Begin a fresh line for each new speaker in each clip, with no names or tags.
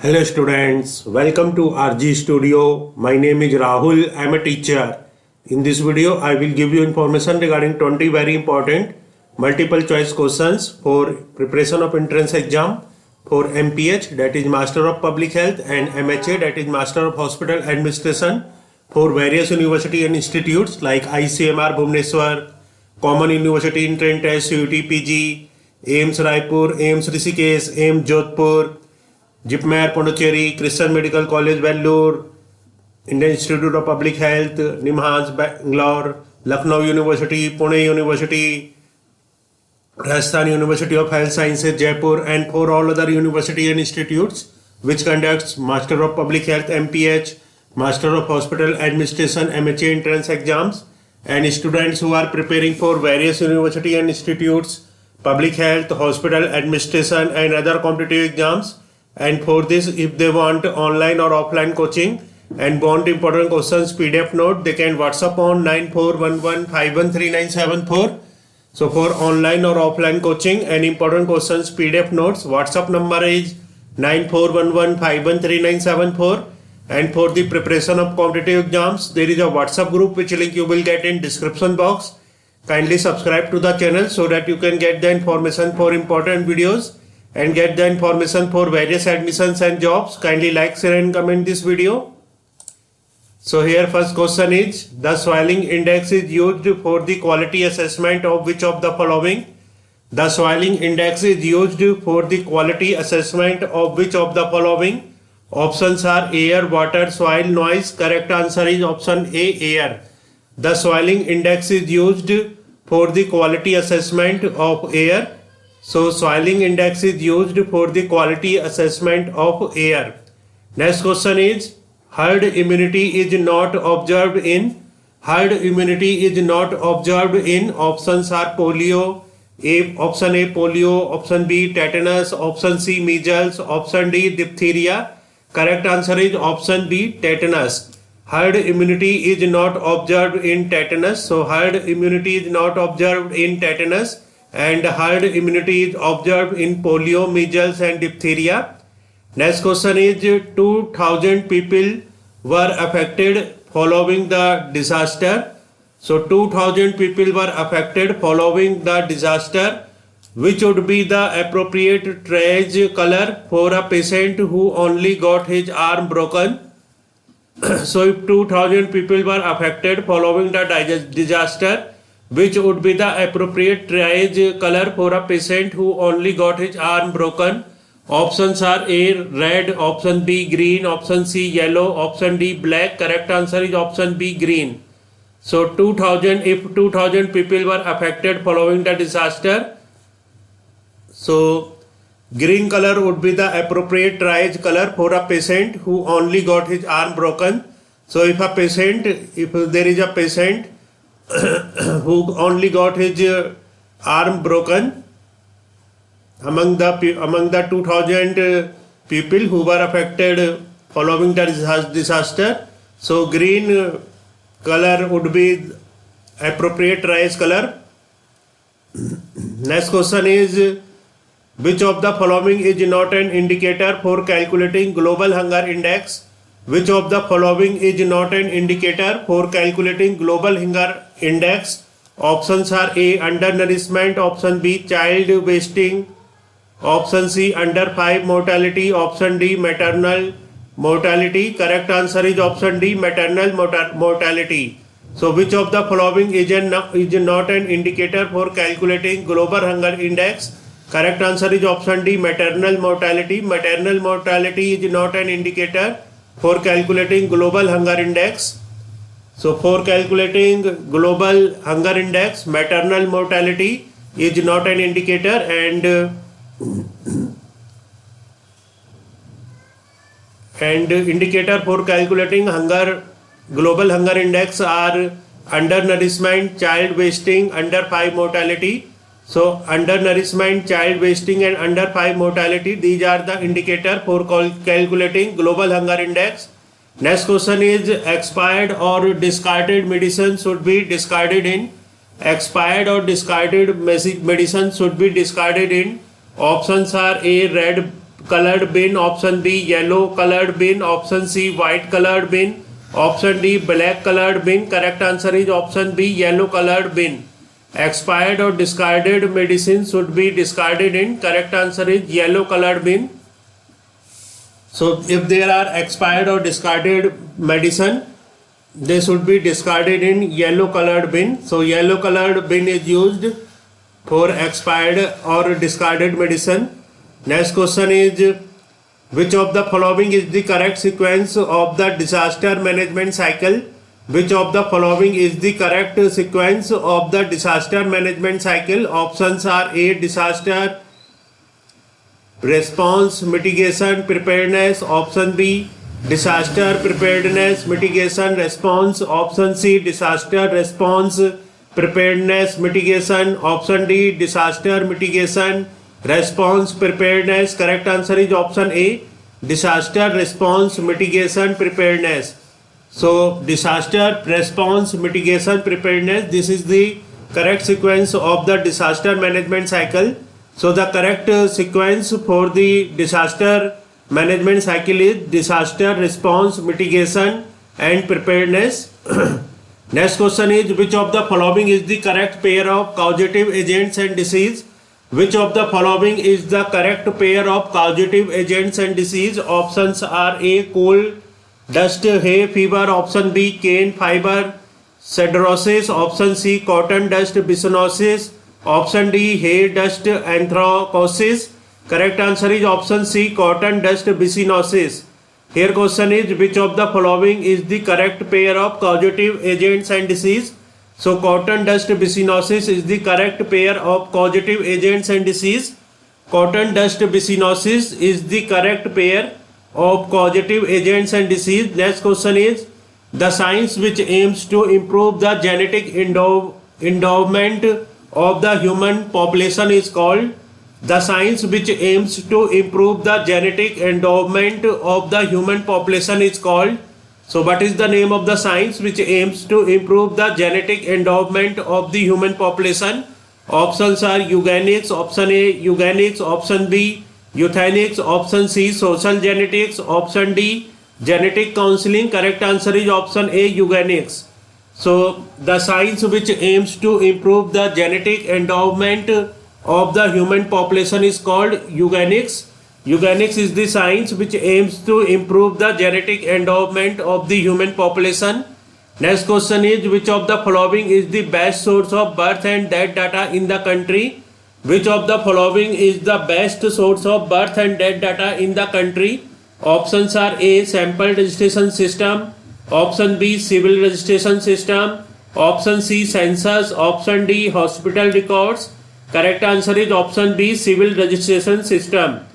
Hello students, welcome to RG Studio. My name is Rahul. I am a teacher. In this video, I will give you information regarding 20 very important multiple choice questions for preparation of entrance exam for MPH, that is Master of Public Health, and MHA, that is Master of Hospital Administration, for various university and institutes like ICMR Bhubaneswar, Common University in Trent Test, CUT PG, AIIMS Raipur, AIIMS Rishikesh, AIIMS Jodhpur, JIPMER Pondicherry, Christian Medical College Vellore, Indian Institute of Public Health, NIMHANS Bangalore, Lucknow University, Pune University, Rajasthan University of Health Sciences Jaipur, and for all other university and institutes which conducts Master of Public Health MPH, Master of Hospital Administration MHA entrance exams, and students who are preparing for various university and institutes, public health, hospital administration and other competitive exams. And for this, if they want online or offline coaching and want important questions PDF note, they can WhatsApp on 9411513974. So for online or offline coaching and important questions PDF notes, WhatsApp number is 9411513974. And for the preparation of competitive exams, there is a WhatsApp group which link you will get in description box. Kindly subscribe to the channel so that you can get the information for important videos and get the information for various admissions and jobs. Kindly like, share and comment this video. So here first question is, the swelling index is used for the quality assessment of which of the following? The swelling index is used for the quality assessment of which of the following? Options are air, water, soil, noise. Correct answer is option A, air. The swelling index is used for the quality assessment of air. So swelling index is used for the quality assessment of air. Next question is, herd immunity is not observed in. Herd immunity is not observed in. Options are polio. Option A polio, option B tetanus, option C measles, option D diphtheria. Correct answer is option B tetanus. Herd immunity is not observed in tetanus. So herd immunity is not observed in tetanus, and herd immunity is observed in polio, measles and diphtheria. Next question is, 2000 people were affected following the disaster. So 2000 people were affected following the disaster. Which would be the appropriate triage color for a patient who only got his arm broken? So if 2000 people were affected following the disaster, which would be the appropriate triage color for a patient who only got his arm broken? Options are A red, option B green, option C yellow, option D black. Correct answer is option B green. So if 2000 people were affected following the disaster, so green color would be the appropriate triage color for a patient who only got his arm broken. So if there is a patient who only got his arm broken among the 2000 people who were affected following the disaster, so green color would be appropriate triage color. Next question is, which of the following is not an indicator for calculating global hunger index? Which of the following is not an indicator for calculating global hunger index? Options are A undernourishment, option B child wasting, option C under 5 mortality, option D maternal mortality. Correct answer is option D maternal mortality. So which of the following is not an indicator for calculating global hunger index? Correct answer is option D maternal mortality. Maternal mortality is not an indicator for calculating global hunger index. So for calculating global hunger index, maternal mortality is not an indicator, and indicator for calculating global hunger index are undernourishment, child wasting, under 5 mortality. So undernourishment, child wasting and under 5 mortality, these are the indicator for calculating global hunger index. Next question is, expired or discarded medicine should be discarded in. Expired or discarded medicine should be discarded in. Options are A red colored bin, option B yellow colored bin, option C white colored bin, option D black colored bin. Correct answer is option B yellow colored bin. Expired or discarded medicine should be discarded in. Correct answer is yellow colored bin. So if there are expired or discarded medicine, they should be discarded in yellow colored bin. So yellow colored bin is used for expired or discarded medicine. Next question is, which of the following is the correct sequence of the disaster management cycle? Which of the following is the correct sequence of the disaster management cycle? Options are A. Disaster response, mitigation, preparedness. Option B. Disaster preparedness, mitigation, response. Option C. Disaster response, preparedness, mitigation. Option D. Disaster mitigation, response, preparedness. Correct answer is option A. Disaster response, mitigation, preparedness. So disaster response, mitigation, preparedness, this is the correct sequence of the disaster management cycle. So the correct sequence for the disaster management cycle is disaster response, mitigation and preparedness. Next question is, which of the following is the correct pair of causative agents and disease? Which of the following is the correct pair of causative agents and disease? Options are A. Coal dust, hay fever. Option B. cane fiber siderosis. Option C. cotton dust, bisonosis. Option D. hay dust, anthracosis. Correct answer is option C. cotton dust, bisonosis. Here question is, which of the following is the correct pair of causative agents and disease? So cotton dust bisonosis is the correct pair of causative agents and disease. Cotton dust bisonosis is the correct pair of causative agents and disease. Next question is, the science which aims to improve the genetic endowment of the human population is called? The science which aims to improve the genetic endowment of the human population is called? So what is the name of the science which aims to improve the genetic endowment of the human population? Options are eugenics. Option A eugenics, option B euthanics, option C social genetics, option D genetic counseling. Correct answer is option A eugenics. So the science which aims to improve the genetic endowment of the human population is called eugenics. Eugenics is the science which aims to improve the genetic endowment of the human population. Next question is, which of the following is the best source of birth and death data in the country? Which of the following is the best source of birth and death data in the country? Options are A. sample registration system. Option B. civil registration system. Option C. census. Option D. hospital records. Correct answer is option B. civil registration system.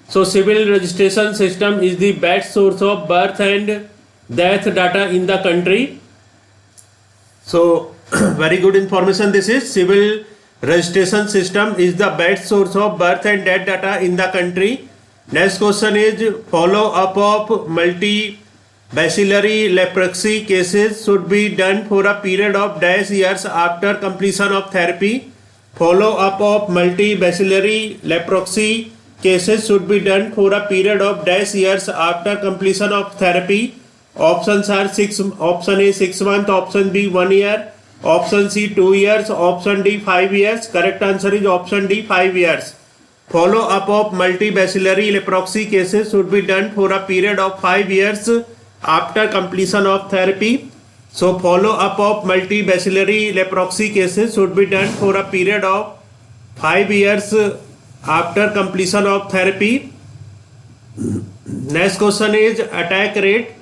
So civil registration system is the best source of birth and death data in the country. So very good information this is. Civil registration system is the best source of birth and death data in the country. Next question is, follow up of multi-bacillary leprosy cases should be done for a period of dash years after completion of therapy. Follow up of multi-bacillary leprosy cases should be done for a period of dash years after completion of therapy. Options are option A 6 months, option B 1 year, option C 2 years, option D 5 years. Correct answer is option D 5 years. Follow up of multi-bacillary leprosy cases should be done for a period of 5 years after completion of therapy. So follow up of multi-bacillary leprosy cases should be done for a period of 5 years after completion of therapy. Next question is attack rate.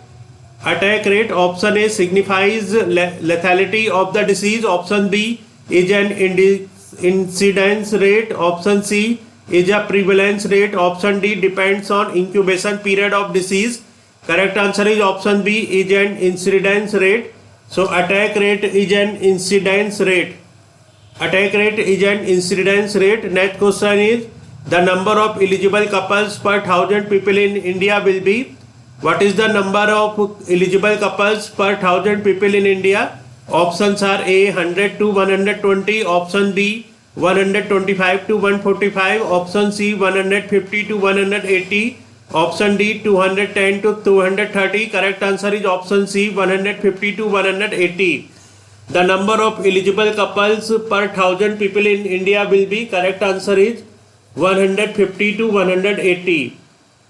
Attack rate, option A signifies lethality of the disease. Option B is an incidence rate. Option C is a prevalence rate. Option D depends on incubation period of disease. Correct answer is option B is an incidence rate. So attack rate is an incidence rate. Attack rate is an incidence rate. Next question is, the number of eligible couples per 1000 people in India will be? What is the number of eligible couples per 1000 people in India? Options are A 100 to 120, option B 125 to 145, option C 150 to 180, option D 210 to 230. Correct answer is option C 150 to 180. The number of eligible couples per 1000 people in India will be, correct answer is 150 to 180.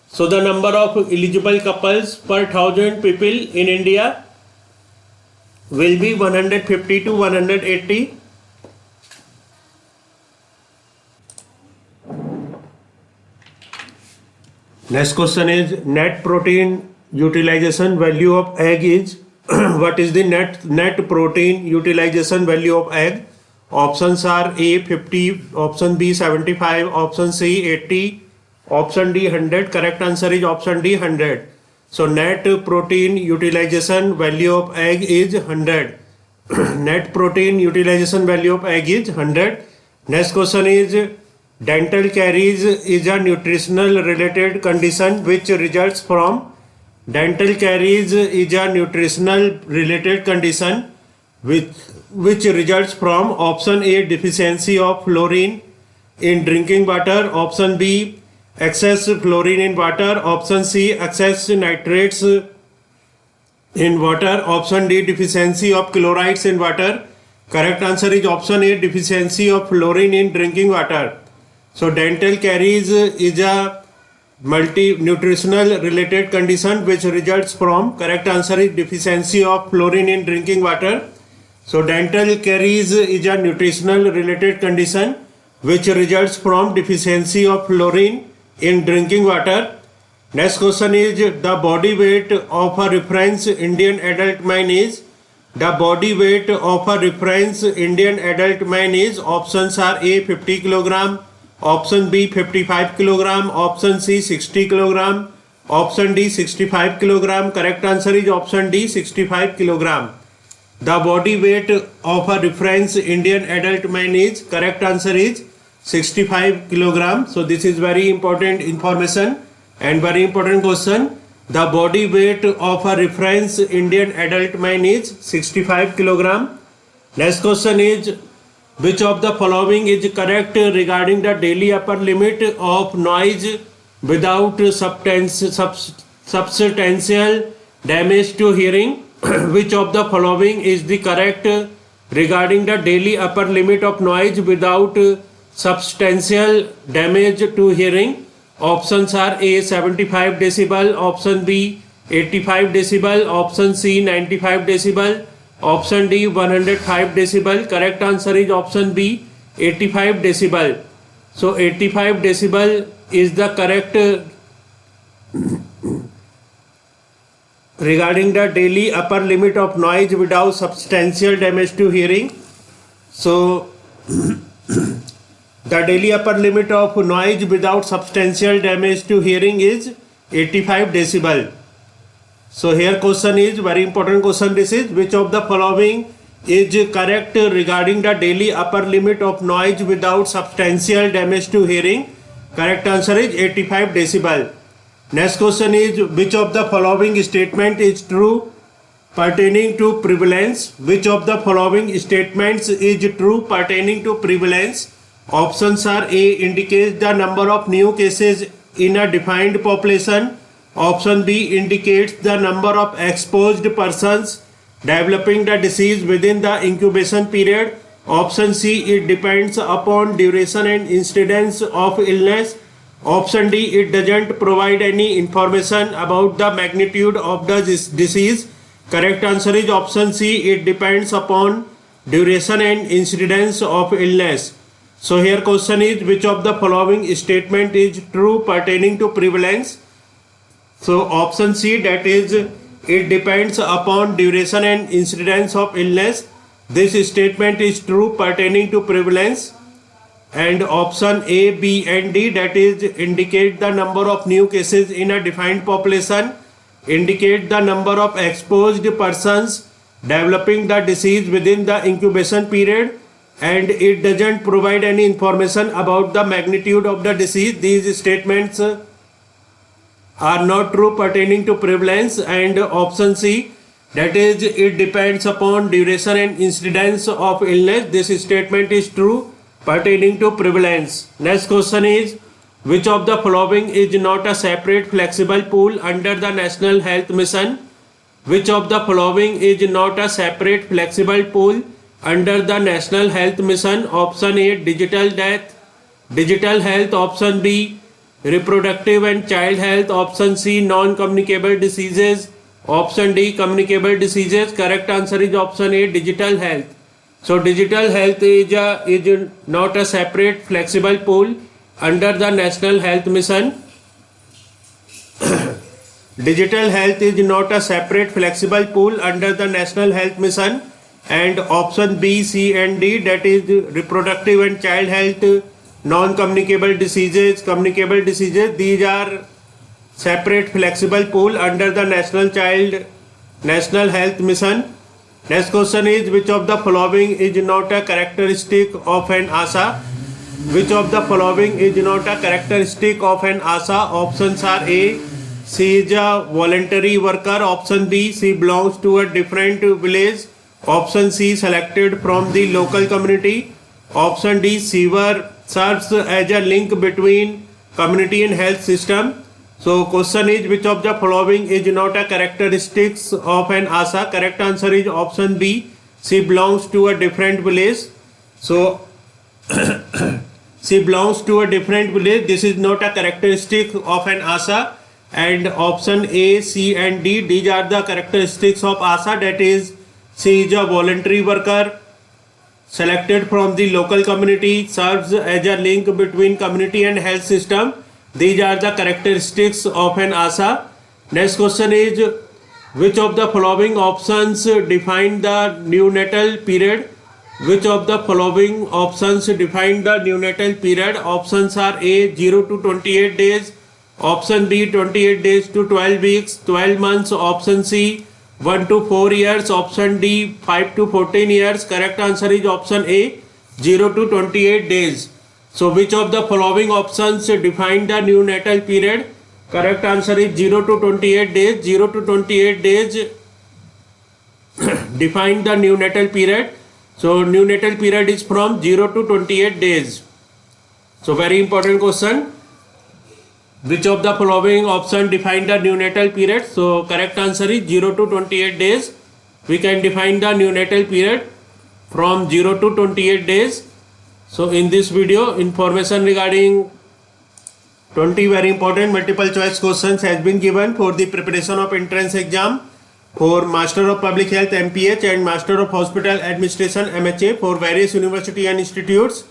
So the number of eligible couples per 1000 people in India will be 150 to 180. Next question is net protein utilization value of egg is what is the net protein utilization value of egg? Options are A 50, option B 75, option C 80, option D 100. Correct answer is option D 100. So net protein utilization value of egg is 100. Net protein utilization value of egg is 100. Next question is dental caries is a nutritional related condition which results from. Dental caries is a nutritional related condition which results from option A deficiency of fluorine in drinking water, option B excess fluorine in water, option C excess nitrates in water, option D deficiency of chlorides in water. Correct answer is option A deficiency of fluorine in drinking water. So dental caries is a multi-nutritional related condition which results from, correct answer is deficiency of fluorine in drinking water. So dental caries is a nutritional related condition which results from deficiency of fluorine in drinking water. Next question is the body weight of a reference Indian adult man is. The body weight of a reference Indian adult man is. Options are A 50 kg, option B 55 kg, option C 60 kg, option D 65 kg. Correct answer is option D 65 kg. The body weight of a reference Indian adult man is, correct answer is 65 kg. So this is very important information and very important question. The body weight of a reference Indian adult man is 65 kg. Next question is which of the following is correct regarding the daily upper limit of noise without substantial damage to hearing? Which of the following is the correct regarding the daily upper limit of noise without substantial damage to hearing? Options are A 75 decibel, option B 85 decibel, option C 95 decibel, option D 105 decibel. Correct answer is option B 85 decibel. So 85 decibel is the correct regarding the daily upper limit of noise without substantial damage to hearing. So the daily upper limit of noise without substantial damage to hearing is 85 decibel. So here question is very important question. This is which of the following is correct regarding the daily upper limit of noise without substantial damage to hearing? Correct answer is 85 decibel. Next question is which of the following statement is true pertaining to prevalence? Which of the following statements is true pertaining to prevalence? Options are A indicates the number of new cases in a defined population, option B indicates the number of exposed persons developing the disease within the incubation period, option C it depends upon duration and incidence of illness, option D it doesn't provide any information about the magnitude of the disease. Correct answer is option C it depends upon duration and incidence of illness. So here question is which of the following statement is true pertaining to prevalence? So option C, that is it depends upon duration and incidence of illness. This statement is true pertaining to prevalence. And option A, B and D, that is indicate the number of new cases in a defined population, indicate the number of exposed persons developing the disease within the incubation period, and it doesn't provide any information about the magnitude of the disease. These statements are not true pertaining to prevalence. And option C, that is it depends upon duration and incidence of illness. This statement is true pertaining to prevalence. Next question is, which of the following is not a separate flexible pool under the National Health Mission? Which of the following is not a separate flexible pool under the National Health Mission? Option A, digital health. Option B, reproductive and child health. Option C, non-communicable diseases. Option D, communicable diseases. Correct answer is option A, digital health. So digital health is not a separate flexible pool under the National Health Mission. Digital health is not a separate flexible pool under the National Health Mission. And option B, C and D, that is reproductive and child health, non-communicable diseases, communicable diseases, these are separate flexible pool under the National Health Mission. Next question is, which of the following is not a characteristic of an ASA? Which of the following is not a characteristic of an ASA? Options are A, she is a voluntary worker. Option B, she belongs to a different village. Option C, selected from the local community. Option D, serves as a link between community and health system. So question is, which of the following is not a characteristics of an ASA? Correct answer is option B, she belongs to a different village. So she belongs to a different village. This is not a characteristic of an ASA. And option A, C and D, these are the characteristics of ASA, that is she is a voluntary worker, selected from the local community, serves as a link between community and health system. These are the characteristics of an ASA. Next question is, which of the following options define the neonatal period? Which of the following options define the neonatal period? Options are A, 0 to 28 days. Option B, 28 days to 12 weeks, 12 months. Option C, 1 to 4 years. Option D, 5 to 14 years. Correct answer is option A, 0 to 28 days. So which of the following options define the neonatal period? Correct answer is 0 to 28 days. 0 to 28 days define the neonatal period. So neonatal period is from 0 to 28 days. So very important question. Which of the following option define the neonatal period? So correct answer is 0 to 28 days. We can define the neonatal period from 0 to 28 days. So in this video, information regarding 20 very important multiple choice questions has been given for the preparation of entrance exam for Master of Public Health MPH and Master of Hospital Administration MHA for various university and institutes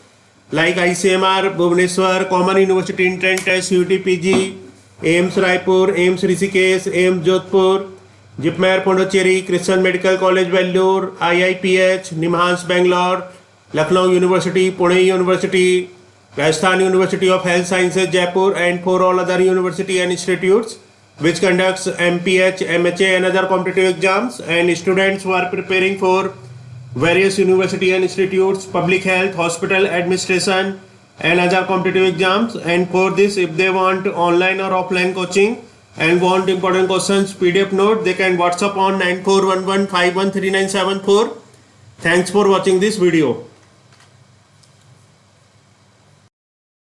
like ICMR, Bhubaneswar, Common University Entrance Test, UT PG, AIMS Raipur, AIMS Rishikesh, AIMS Jodhpur, JIPMER Pondicherry, Christian Medical College Vellore, IIPH, NIMHANS Bangalore, Lucknow University, Pune University, Rajasthan University of Health Sciences Jaipur, and for all other university and institutes which conducts MPH, MHA and other competitive exams, and students who are preparing for various university and institutes, public health, hospital administration and other competitive exams. And for this, if they want online or offline coaching and want important questions PDF note, they can WhatsApp on 9411513974. Thanks for watching this video.